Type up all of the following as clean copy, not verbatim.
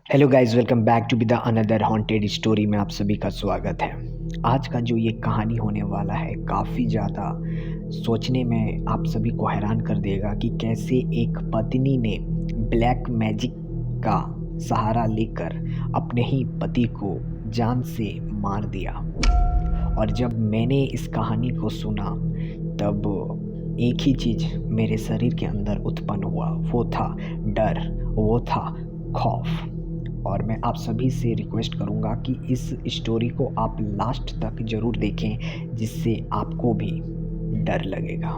Hello guys, welcome back to be the another haunted story में आप सभी का स्वागत है। आज का जो ये कहानी होने वाला है काफ़ी ज़्यादा सोचने में आप सभी को हैरान कर देगा कि कैसे एक पत्नी ने ब्लैक मैजिक का सहारा लेकर अपने ही पति को जान से मार दिया। और जब मैंने इस कहानी को सुना तब एक ही चीज़ मेरे शरीर के अंदर उत्पन्न हुआ, वो था डर, वो था खौफ। और मैं आप सभी से रिक्वेस्ट करूँगा कि इस स्टोरी को आप लास्ट तक ज़रूर देखें, जिससे आपको भी डर लगेगा।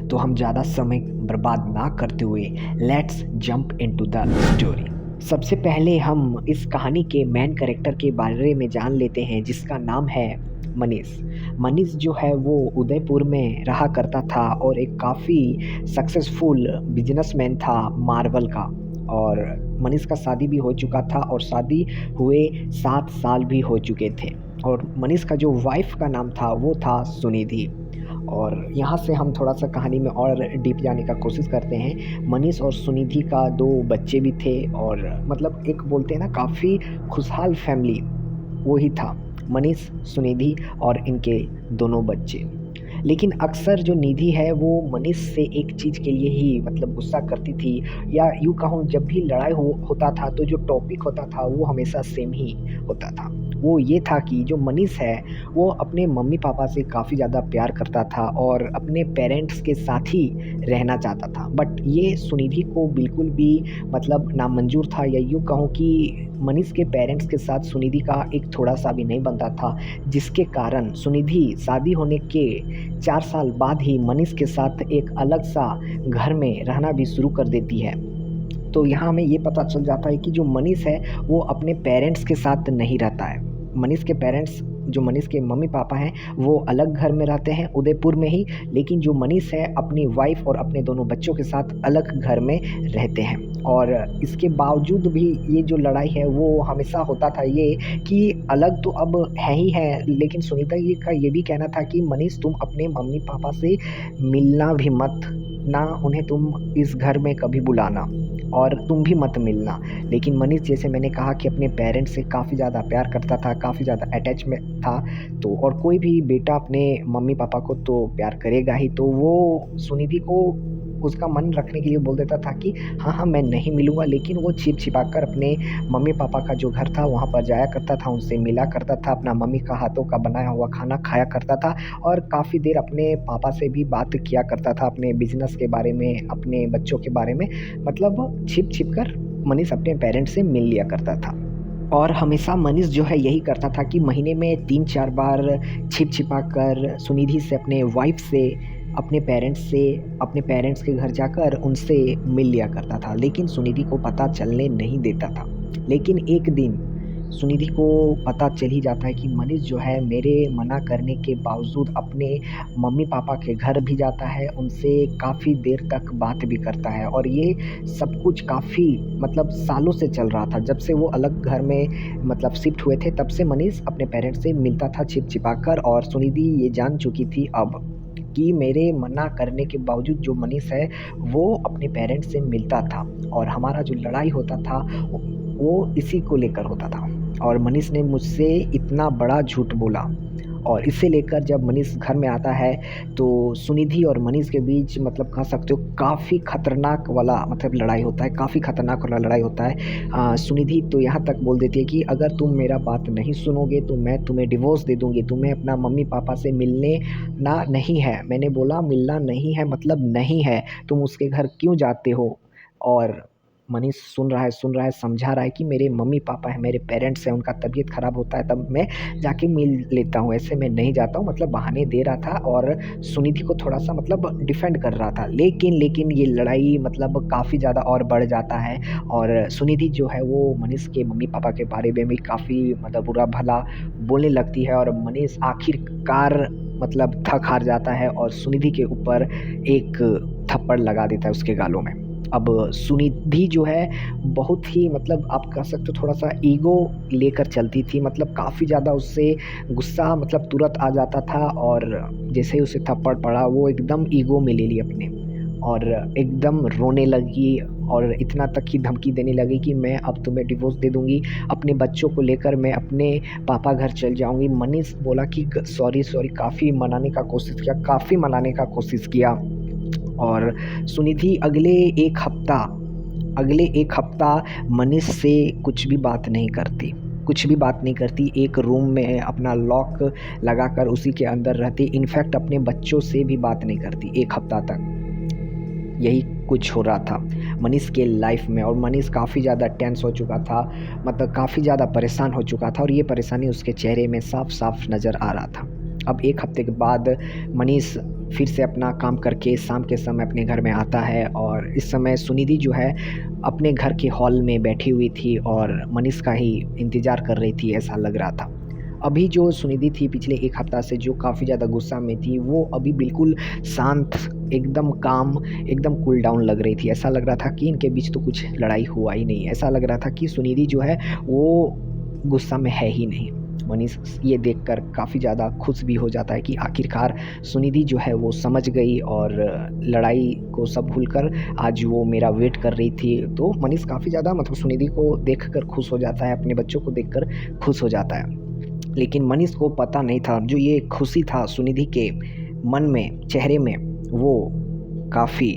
तो हम ज़्यादा समय बर्बाद ना करते हुए let's jump into the story. सबसे पहले हम इस कहानी के मेन कैरेक्टर के बारे में जान लेते हैं, जिसका नाम है मनीष। मनीष जो है वो उदयपुर में रहा करता था और एक काफ़ी सक्सेसफुल बिजनेसमैन था मार्बल का। और मनीष का शादी भी हो चुका था और शादी हुए 7 साल भी हो चुके थे। और मनीष का जो वाइफ का नाम था वो था सुनिधि। और यहाँ से हम थोड़ा-सा कहानी में और डीप जाने का कोशिश करते हैं। मनीष और सुनिधि का 2 बच्चे भी थे और मतलब एक बोलते हैं ना, काफ़ी खुशहाल फैमिली वो ही था, मनीष, सुनिधि और इनके दोनों बच्चे। लेकिन अक्सर जो निधि है वो मनीष से एक चीज़ के लिए ही मतलब गुस्सा करती थी, या यूँ कहूँ जब भी लड़ाई होता था तो जो टॉपिक होता था वो हमेशा सेम ही होता था। वो ये था कि जो मनीष है वो अपने मम्मी-पापा से काफ़ी ज़्यादा प्यार करता था और अपने पेरेंट्स के साथ ही रहना चाहता था। बट ये सुनिधि को बिल्कुल भी मतलब नामंजूर था, या यूँ कहूँ कि मनीष के पेरेंट्स के साथ सुनिधि का एक थोड़ा-सा भी नहीं बनता था, जिसके कारण सुनिधि शादी होने के 4 साल बाद ही मनीष के साथ एक अलग-सा घर में रहना भी शुरू कर देती है। तो यहाँ हमें ये पता चल जाता है कि जो मनीष है वो अपने पेरेंट्स के साथ नहीं रहता है। मनीष के पेरेंट्स, जो मनीष के मम्मी-पापा हैं, वो अलग घर में रहते हैं उदयपुर में ही, लेकिन जो मनीष है अपनी वाइफ़ और अपने दोनों बच्चों के साथ अलग घर में रहते हैं। और इसके बावजूद भी ये जो लड़ाई है वो हमेशा होता था ये कि अलग तो अब है ही है, लेकिन सुनीता ये का ये भी कहना था कि मनीष तुम अपने मम्मी-पापा से मिलना भी मत, ना उन्हें तुम इस घर में कभी बुलाना और तुम भी मत मिलना। लेकिन मनीष, जैसे मैंने कहा, कि अपने पेरेंट्स से काफ़ी ज़्यादा प्यार करता था, काफ़ी ज़्यादा अटैच में था। तो और कोई भी बेटा अपने मम्मी-पापा को तो प्यार करेगा ही, तो वो सुनिधि को उसका मन रखने के लिए बोल देता था कि हाँ, हाँ, मैं नहीं मिलूँगा, लेकिन वो छिप-छिपाकर अपने मम्मी-पापा का जो घर था वहाँ पर जाया करता था, उनसे मिला करता था, अपना मम्मी का हाथों का बनाया हुआ खाना खाया करता था और काफ़ी देर अपने पापा से भी बात किया करता था, अपने बिज़नेस के बारे में, अपने बच्चों के बारे में। मतलब छिप-छिप कर मनीष अपने पेरेंट्स से मिल लिया करता था। और हमेशा मनीष जो है यही करता था कि महीने में 3-4 बार छिप-छिपा कर सुनिधि से, अपने वाइफ़ से, अपने पेरेंट्स के घर जाकर उनसे मिल लिया करता था, लेकिन सुनिधि को पता चलने नहीं देता था। लेकिन एक दिन सुनिधि को पता चल ही जाता है कि मनीष जो है मेरे मना करने के बावजूद अपने मम्मी-पापा के घर भी जाता है, उनसे काफ़ी देर तक बात भी करता है। और ये सब कुछ काफ़ी मतलब सालों से चल रहा था। जब से वो अलग घर में मतलब शिफ्ट हुए थे, तब से मनीष अपने पेरेंट्स से मिलता था छिप-छिपा कर, और सुनिधि ये जान चुकी थी अब कि मेरे मना करने के बावजूद जो मनीष है वो अपने पेरेंट्स से मिलता था, और हमारा जो लड़ाई होता था वो इसी को लेकर होता था। और मनीष ने मुझसे इतना बड़ा झूठ बोला, और इसे लेकर जब मनीष घर में आता है तो सुनिधि और मनीष के बीच मतलब कह सकते हो काफ़ी खतरनाक वाला मतलब लड़ाई होता है, काफ़ी खतरनाक वाला लड़ाई होता है। सुनिधि तो यहाँ तक बोल देती है कि अगर तुम मेरा बात नहीं सुनोगे तो मैं तुम्हें डिवोर्स दे दूँगी, तुम्हें अपना मम्मी-पापा से मिलने ना नहीं है। मैंने बोला मिलना नहीं है मतलब नहीं है, तुम उसके घर क्यों जाते हो? और मनीष सुन रहा है, समझा रहा है कि मेरे मम्मी-पापा हैं, मेरे पेरेंट्स हैं, उनका तबीयत ख़राब होता है तब मैं जाके मिल लेता हूँ, ऐसे मैं नहीं जाता हूँ, मतलब बहाने दे रहा था और सुनिधि को थोड़ा-सा मतलब डिफेंड कर रहा था। लेकिन ये लड़ाई मतलब काफ़ी ज़्यादा और बढ़ जाता है, और सुनिधि जो है वो मनीष के मम्मी-पापा के बारे में भी काफ़ी मतलब बुरा-भला बोलने लगती है, और मनीष आखिरकार मतलब थक हार जाता है और सुनिधि के ऊपर एक थप्पड़ लगा देता है उसके गालों में। अब सुनिधि जो है बहुत ही मतलब आप कह सकते हो थोड़ा-सा ईगो लेकर चलती थी, मतलब काफ़ी ज़्यादा उससे गुस्सा मतलब तुरंत आ जाता था, और जैसे ही उसे थप्पड़ पड़ा वो एकदम ईगो में ले ली अपने। और एकदम रोने लगी और इतना तक की धमकी देने लगी कि मैं अब तुम्हें डिवोर्स दे दूँगी, अपने बच्चों को लेकर मैं अपने पापा घर चल जाऊँगी। मनीष बोला कि सॉरी, सॉरी, काफ़ी मनाने का कोशिश किया और सुनिधि अगले 1 हफ्ता मनीष से कुछ भी बात नहीं करती, एक रूम में अपना लॉक लगाकर उसी के अंदर रहती, इनफैक्ट अपने बच्चों से भी बात नहीं करती 1 हफ्ता तक। यही कुछ हो रहा था मनीष के लाइफ में और मनीष काफ़ी ज़्यादा टेंस हो चुका था, मतलब काफ़ी ज़्यादा परेशान हो चुका था और ये परेशानी उसके चेहरे में साफ-साफ नज़र आ रहा था। अब 1 हफ्ते के बाद मनीष फिर से अपना काम करके शाम के समय अपने घर में आता है और इस समय सुनिधि जो है अपने घर के हॉल में बैठी हुई थी और मनीष का ही इंतज़ार कर रही थी, ऐसा लग रहा था। अभी जो सुनिधि थी पिछले 1 हफ्ता से जो काफ़ी ज़्यादा गुस्सा में थी, वो अभी बिल्कुल शांत, एकदम काम, एकदम कूल डाउन लग रही थी। ऐसा लग रहा था कि इनके बीच तो कुछ लड़ाई हुआ ही नहीं। ऐसा लग रहा था कि सुनिधि जो है वो गुस्सा में है ही नहीं। मनीष ये देखकर काफ़ी ज़्यादा खुश भी हो जाता है कि आखिरकार सुनिधि जो है वो समझ गई और लड़ाई को सब भूलकर आज वो मेरा वेट कर रही थी। तो मनीष काफ़ी ज़्यादा मतलब सुनिधि को देखकर खुश हो जाता है, अपने बच्चों को देखकर खुश हो जाता है। लेकिन मनीष को पता नहीं था जो ये खुशी था सुनिधि के मन में, चेहरे में, वो काफ़ी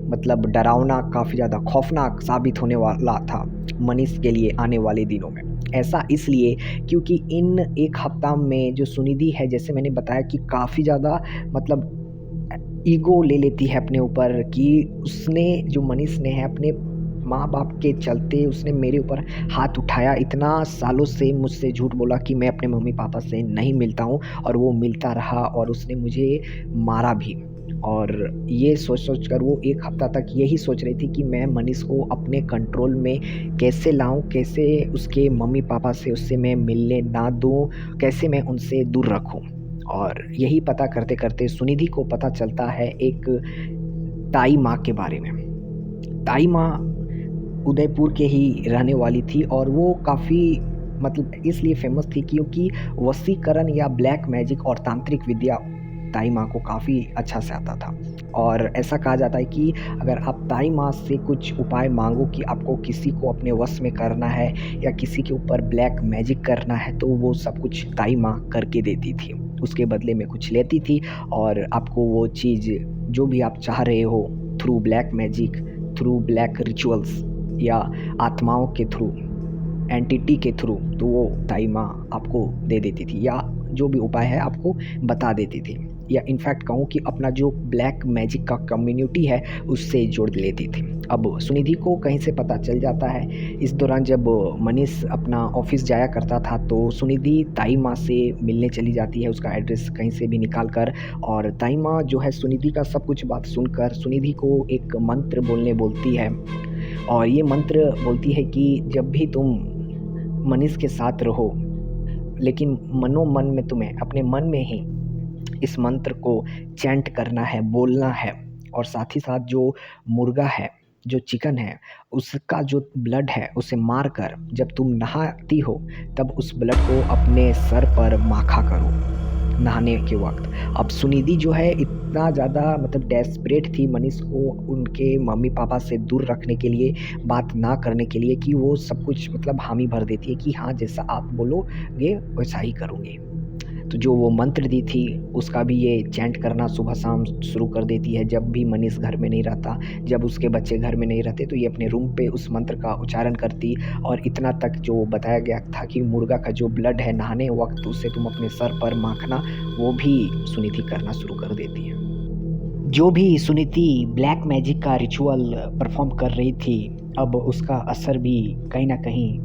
मतलब डरावना, काफ़ी ज़्यादा खौफ़नाक साबित होने वाला था मनीष के लिए आने वाले दिनों में। ऐसा इसलिए क्योंकि इन 1 हफ्ता में जो सुनिधि है, जैसे मैंने बताया कि काफ़ी ज़्यादा मतलब ईगो ले लेती है अपने ऊपर कि उसने जो मनीष ने है अपने माँ-बाप के चलते उसने मेरे ऊपर हाथ उठाया, इतना सालों से मुझसे झूठ बोला कि मैं अपने मम्मी-पापा से नहीं मिलता हूँ और वो मिलता रहा और उसने मुझे मारा भी। और ये सोच-सोच कर वो 1 हफ्ता तक यही सोच रही थी कि मैं मनीष को अपने कंट्रोल में कैसे लाऊँ, कैसे उसके मम्मी-पापा से उससे मैं मिलने ना दूँ, कैसे मैं उनसे दूर रखूँ। और यही पता करते-करते सुनिधि को पता चलता है एक ताई माँ के बारे में। ताई माँ उदयपुर के ही रहने वाली थी और वो काफ़ी मतलब इसलिए फ़ेमस थी क्योंकि वशीकरण या ब्लैक मैजिक और तांत्रिक विद्या ताई माँ को काफ़ी अच्छा से आता था। और ऐसा कहा जाता है कि अगर आप ताई माँ से कुछ उपाय माँगो कि आपको किसी को अपने वश में करना है या किसी के ऊपर ब्लैक मैजिक करना है, तो वो सब कुछ ताई माँ करके देती थी। उसके बदले में कुछ लेती थी और आपको वो चीज़ जो भी आप चाह रहे हो through black magic, through black rituals या आत्माओं के थ्रू, एंटिटी के थ्रू, तो वो ताई माँ आपको दे देती थी या जो भी उपाय है आपको बता देती थी या इनफैक्ट कहूँ कि अपना जो ब्लैक मैजिक का कम्युनिटी है उससे जोड़ लेती थी। अब सुनिधि को कहीं से पता चल जाता है, इस दौरान जब मनीष अपना ऑफ़िस जाया करता था तो सुनिधि ताई माँ से मिलने चली जाती है, उसका एड्रेस कहीं से भी निकाल कर और ताई माँ जो है सुनिधि का सब कुछ बात सुनकर सुनिधि को एक मंत्र बोलती है और ये मंत्र बोलती है कि जब भी तुम मनीष के साथ रहो, लेकिन मनोमन में तुम्हें अपने मन में ही इस मंत्र को चैंट करना है, बोलना है और साथ ही साथ जो मुर्गा है, जो चिकन है, उसका जो ब्लड है, उसे मार कर जब तुम नहाती हो, तब उस ब्लड को अपने सर पर माखा करो, नहाने के वक़्त। अब सुनिधि जो है इतना ज़्यादा मतलब डेस्परेट थी मनीष को उनके मम्मी-पापा से दूर रखने के लिए, बात ना करने के लिए कि वो सब कुछ मतलब हामी भर देती है कि हाँ, जैसा आप बोलोगे वैसा ही करूँगी। तो जो वो मंत्र दी थी उसका भी ये चैंट करना सुबह-शाम शुरू कर देती है जब भी मनीष घर में नहीं रहता, जब उसके बच्चे घर में नहीं रहते तो ये अपने रूम पे उस मंत्र का उच्चारण करती और इतना तक जो बताया गया था कि मुर्गा का जो ब्लड है नहाने वक़्त उसे तुम अपने सर पर माखना, वो भी सुनिधि करना शुरू कर देती है। जो भी सुनिधि ब्लैक मैजिक का रिचुअल परफ़ॉर्म कर रही थी, अब उसका असर भी कहीं न कहीं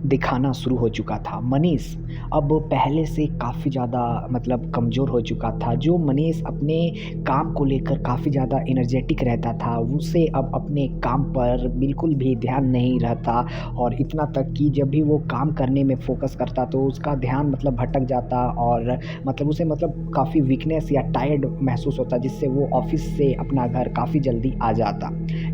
दिखाना शुरू हो चुका था। मनीष अब पहले से काफ़ी ज़्यादा मतलब कमज़ोर हो चुका था। जो मनीष अपने काम को लेकर काफ़ी ज़्यादा एनर्जेटिक रहता था, उसे अब अपने काम पर बिल्कुल भी ध्यान नहीं रहता और इतना तक कि जब भी वो काम करने में फ़ोकस करता तो उसका ध्यान मतलब भटक जाता और मतलब उसे मतलब काफ़ी वीकनेस या टायर्ड महसूस होता जिससे वो ऑफ़िस से अपना घर काफ़ी जल्दी आ जाता।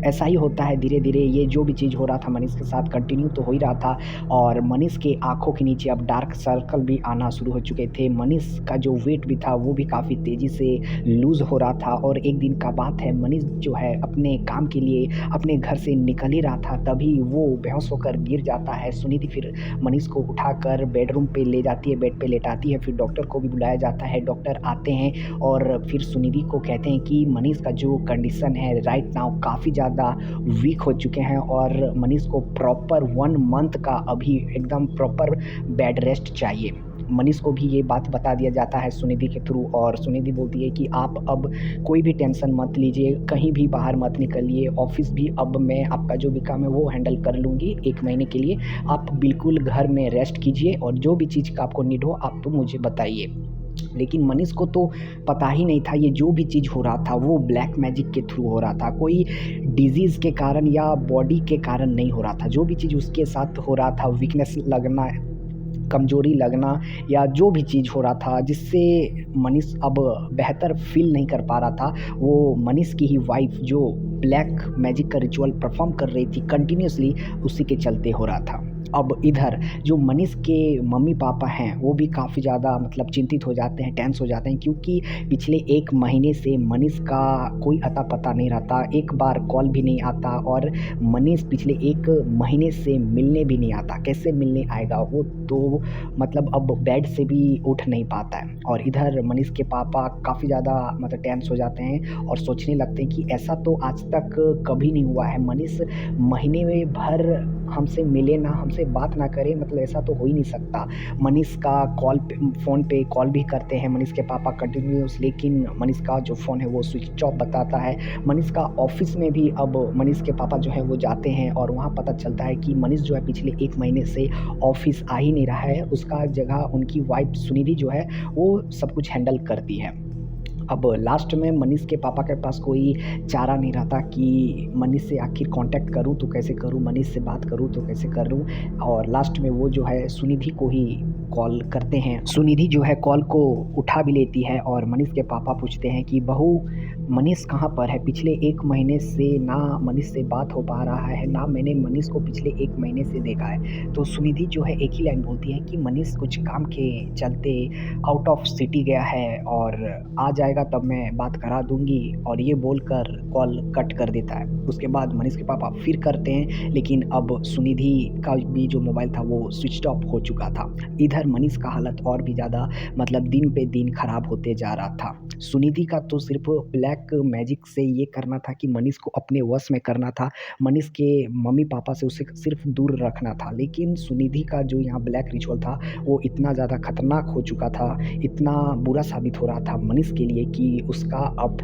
ऐसा ही होता है धीरे-धीरे ये जो भी चीज़ हो रहा था मनीष के साथ कंटिन्यू तो हो ही रहा था और मनीष के आँखों के नीचे अब डार्क सर्कल भी आना शुरू हो चुके थे। मनीष का जो वेट भी था वो भी काफ़ी तेज़ी से लूज़ हो रहा था और एक दिन का बात है, मनीष जो है अपने काम के लिए अपने घर से निकल ही रहा था, तभी वो बेहोश होकर गिर जाता है। सुनिधि फिर मनीष को उठाकर बेडरूम पे ले जाती है, बेड पे लेटाती है, फिर डॉक्टर को भी बुलाया जाता है। डॉक्टर आते हैं और फिर सुनिधि को कहते हैं कि मनीष का जो कंडीशन है राइट नाउ काफ़ी ज़्यादा वीक हो चुके हैं और मनीष को प्रॉपर 1 मंथ का अभी एकदम प्रॉपर बेड रेस्ट चाहिए। मनीष को भी ये बात बता दिया जाता है सुनिधि के थ्रू और सुनिधि बोलती है कि आप अब कोई भी टेंशन मत लीजिए, कहीं भी बाहर मत निकलिए, ऑफ़िस भी अब मैं आपका जो भी काम है वो हैंडल कर लूँगी 1 महीने के लिए। आप बिल्कुल घर में रेस्ट कीजिए और जो भी चीज़ का आपको नीड हो आप तो मुझे बताइए। लेकिन मनीष को तो पता ही नहीं था ये जो भी चीज़ हो रहा था वो ब्लैक मैजिक के थ्रू हो रहा था, कोई डिज़ीज़ के कारण या बॉडी के कारण नहीं हो रहा था। जो भी चीज़ उसके साथ हो रहा था, वीकनेस लगना, कमज़ोरी लगना या जो भी चीज़ हो रहा था जिससे मनीष अब बेहतर फ़ील नहीं कर पा रहा था, वो मनीष की ही वाइफ़ जो ब्लैक मैजिक का रिचुअल परफ़ॉर्म कर रही थी कंटिन्यूअसली, उसी के चलते हो रहा था। अब इधर जो मनीष के मम्मी-पापा हैं, वो भी काफ़ी ज़्यादा मतलब चिंतित हो जाते हैं, टेंस हो जाते हैं क्योंकि पिछले 1 महीने से मनीष का कोई अता-पता नहीं रहता, एक बार कॉल भी नहीं आता और मनीष पिछले 1 महीने से मिलने भी नहीं आता। कैसे मिलने आएगा? वो तो मतलब अब बेड से भी उठ नहीं पाता है और इधर मनीष के पापा काफ़ी ज़्यादा मतलब टेंस हो जाते हैं और सोचने लगते हैं कि ऐसा तो आज तक कभी नहीं हुआ है। मनीष महीने में भर हमसे मिले ना, हमसे बात ना करे, मतलब ऐसा तो हो ही नहीं सकता। मनीष का फ़ोन पे कॉल भी करते हैं मनीष के पापा कंटिन्यूअस, लेकिन मनीष का जो फ़ोन है वो स्विच ऑफ बताता है। मनीष का ऑफ़िस में भी अब मनीष के पापा जो है वो जाते हैं और वहाँ पता चलता है कि मनीष जो है पिछले 1 महीने से ऑफ़िस आ ही नहीं रहा है। उसका जगह उनकी वाइफ़ सुनिधि जो है वो सब कुछ हैंडल करती है। अब लास्ट में मनीष के पापा के पास कोई चारा नहीं रहता कि मनीष से आखिर कॉन्टैक्ट करूँ तो कैसे करूँ, मनीष से बात करूँ तो कैसे करूँ और लास्ट में वो जो है सुनिधि को ही कॉल करते हैं। सुनिधि जो है कॉल को उठा भी लेती है और मनीष के पापा पूछते हैं कि बहू मनीष कहाँ पर है? पिछले 1 महीने से ना मनीष से बात हो पा रहा है, ना मैंने मनीष को पिछले 1 महीने से देखा है। तो सुनिधि जो है एक ही लाइन बोलती है कि मनीष कुछ काम के चलते आउट ऑफ सिटी गया है और आ जाएगा तब मैं बात करा दूँगी और ये बोलकर कॉल कट कर देता है। उसके बाद मनीष के पापा फिर करते हैं, लेकिन अब सुनिधि का भी जो मोबाइल था वो स्विच्ड ऑफ हो चुका था। इधर मनीष का हालत और भी ज़्यादा मतलब दिन पे दिन खराब होते जा रहा था। सुनिधि का तो सिर्फ़ ब्लैक मैजिक से ये करना था कि मनीष को अपने वश में करना था, मनीष के मम्मी-पापा से उसे सिर्फ़ दूर रखना था। लेकिन सुनिधि का जो यहाँ ब्लैक रिचुअल था वो इतना ज़्यादा खतरनाक हो चुका था, इतना बुरा साबित हो रहा था मनीष के लिए कि उसका अब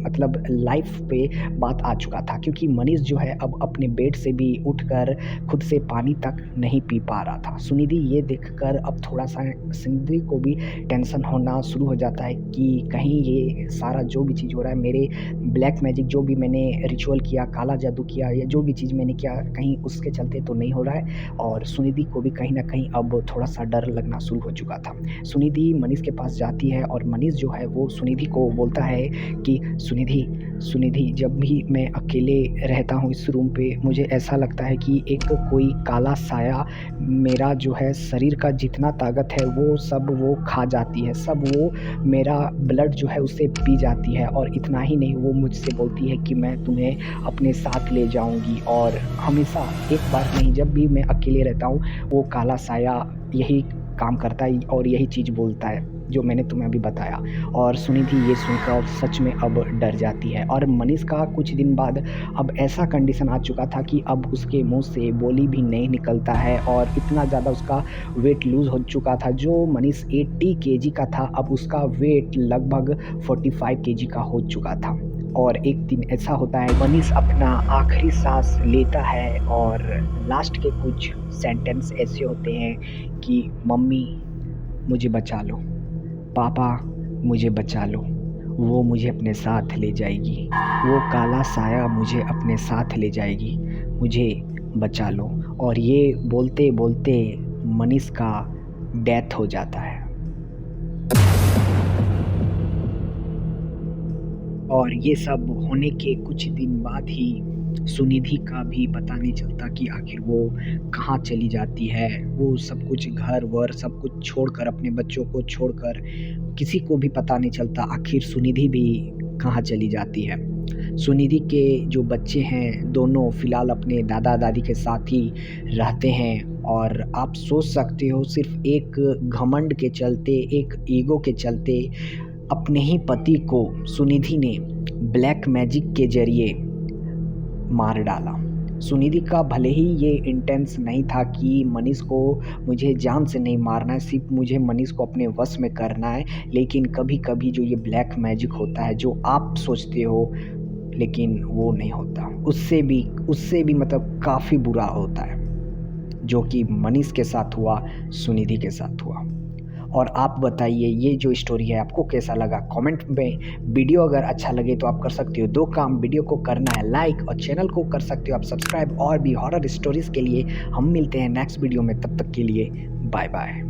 मतलब लाइफ़ पे बात आ चुका था, क्योंकि मनीष जो है अब अपने बेड से भी उठकर खुद से पानी तक नहीं पी पा रहा था। सुनिधि ये देखकर अब थोड़ा-सा सुनिधि को भी टेंशन होना शुरू हो जाता है कि कहीं ये सारा जो भी चीज़ हो रहा है, मेरे ब्लैक मैजिक जो भी मैंने रिचुअल किया, काला जादू किया या जो भी चीज़ मैंने किया, कहीं उसके चलते तो नहीं हो रहा है और सुनिधि को भी कहीं न कहीं अब थोड़ा-सा डर लगना शुरू हो चुका था। सुनिधि मनीष के पास जाती है और मनीष जो है वो सुनिधि को बोलता है कि सुनिधि जब भी मैं अकेले रहता हूँ इस रूम पे, मुझे ऐसा लगता है कि एक कोई काला साया मेरा जो है शरीर का जितना ताकत है वो सब वो खा जाती है, सब वो मेरा ब्लड जो है उसे पी जाती है और इतना ही नहीं, वो मुझसे बोलती है कि मैं तुम्हें अपने साथ ले जाऊँगी और हमेशा एक बार नहीं, जब भी मैं अकेले रहता हूँ वो काला साया यही काम करता है और यही चीज़ बोलता है जो मैंने तुम्हें अभी बताया। और सुनिधि ये सुनकर सच में अब डर जाती है और मनीष का कुछ दिन बाद अब ऐसा कंडीशन आ चुका था कि अब उसके मुँह से बोली भी नहीं निकलता है और इतना ज़्यादा उसका वेट लूज़ हो चुका था। जो मनीष 80 केजी का था, अब उसका वेट लगभग 45 केजी का हो चुका था। और एक दिन ऐसा होता है, मनीष अपना आखिरी सांस लेता है और लास्ट के कुछ सेंटेंस ऐसे होते हैं कि मम्मी मुझे बचा लो, पापा मुझे बचा लो, वो मुझे अपने साथ ले जाएगी, वो काला साया मुझे अपने साथ ले जाएगी, मुझे बचा लो। और ये बोलते बोलते मनीष का डेथ हो जाता है। और ये सब होने के कुछ दिन बाद ही सुनिधि का भी पता नहीं चलता कि आखिर वो कहाँ चली जाती है। वो सब कुछ घर-वर सब कुछ छोड़कर, अपने बच्चों को छोड़कर, किसी को भी पता नहीं चलता आखिर सुनिधि भी कहाँ चली जाती है। सुनिधि के जो बच्चे हैं दोनों फ़िलहाल अपने दादा-दादी के साथ ही रहते हैं और आप सोच सकते हो सिर्फ़ एक घमंड के चलते, एक ईगो के चलते अपने ही पति को सुनिधि ने ब्लैक मैजिक के ज़रिए मार डाला। सुनिधि का भले ही ये इंटेंस नहीं था कि मनीष को मुझे जान से नहीं मारना है, सिर्फ़ मुझे मनीष को अपने वश में करना है, लेकिन कभी-कभी जो ये ब्लैक मैजिक होता है, जो आप सोचते हो लेकिन वो नहीं होता। उससे भी मतलब काफ़ी बुरा होता है, जो कि मनीष के साथ हुआ, सुनिधि के साथ हुआ। और आप बताइए ये जो स्टोरी है आपको कैसा लगा? कमेंट में। वीडियो अगर अच्छा लगे तो आप कर सकते हो 2 काम, वीडियो को करना है लाइक और चैनल को कर सकते हो आप सब्सक्राइब। और भी हॉरर स्टोरीज़ के लिए हम मिलते हैं नेक्स्ट वीडियो में, तब तक के लिए बाय बाय।